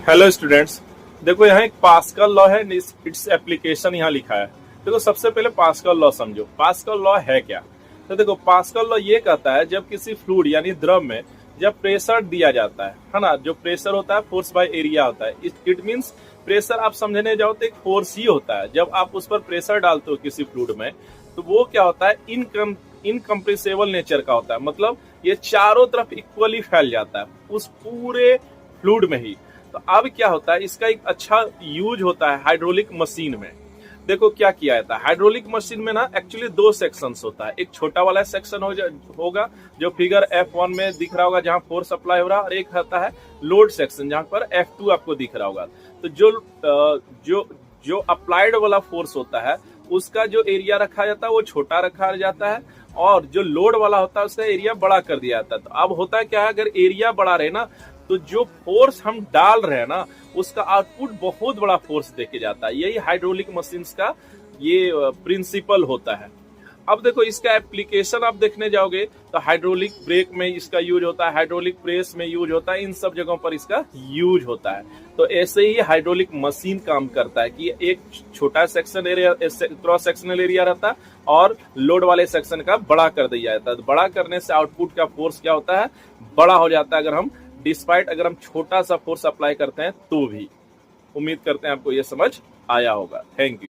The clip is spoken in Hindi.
Hello students. देखो यहाँ एक पास्कल लॉ है, इट्स एप्लीकेशन यहाँ लिखा है। देखो सबसे पहले पास्कल लॉ समझो। पास्कल लॉ है क्या? तो देखो पास्कल लॉ ये कहता है जब किसी फ्लूइड यानी द्रव में जब प्रेशर दिया जाता है ना, जो प्रेशर होता है फोर्स बाय एरिया होता है। इट मींस प्रेशर आप समझने जाओ तो एक फोर्स ही होता है। जब आप उस पर प्रेशर डालते हो किसी फ्लूइड में तो वो क्या होता है, इनकम्प्रेसिबल नेचर का होता है। मतलब ये चारों तरफ इक्वली फैल जाता है उस पूरे फ्लूइड में ही। तो अब क्या होता है, इसका एक अच्छा यूज होता है हाइड्रोलिक मशीन में। देखो क्या किया जाता है हाइड्रोलिक मशीन में ना, एक्चुअली दो सेक्शंस होता है। एक छोटा वाला सेक्शन होगा जो फिगर F1 में दिख रहा होगा जहां फोर्स अप्लाई हो रहा है, और एक होता है लोड सेक्शन जहां पर F2 आपको दिख रहा होगा। तो जो अप्लाइड वाला फोर्स होता है उसका जो एरिया रखा जाता है वो छोटा रखा जाता है, और जो लोड वाला होता है उसका एरिया बड़ा कर दिया जाता है। तो अब होता क्या है, अगर एरिया बड़ा रहे ना तो जो फोर्स हम डाल रहे हैं ना उसका आउटपुट बहुत बड़ा फोर्स देके जाता है। यही हाइड्रोलिक मशीन्स का ये प्रिंसिपल होता है। अब देखो इसका एप्लीकेशन आप देखने जाओगे तो हाइड्रोलिक ब्रेक में इसका यूज होता है, हाइड्रोलिक प्रेस में यूज होता है, इन सब जगहों पर इसका यूज होता है। तो ऐसे ही हाइड्रोलिक मशीन काम करता है कि एक छोटा section area, cross sectional area रहता है और लोड वाले सेक्शन का बड़ा कर दिया जाता है। तो बड़ा करने से आउटपुट का फोर्स क्या होता है, बड़ा हो जाता है। अगर हम छोटा सा फोर्स अप्लाई करते हैं तो भी। उम्मीद करते हैं आपको यह समझ आया होगा। Thank you.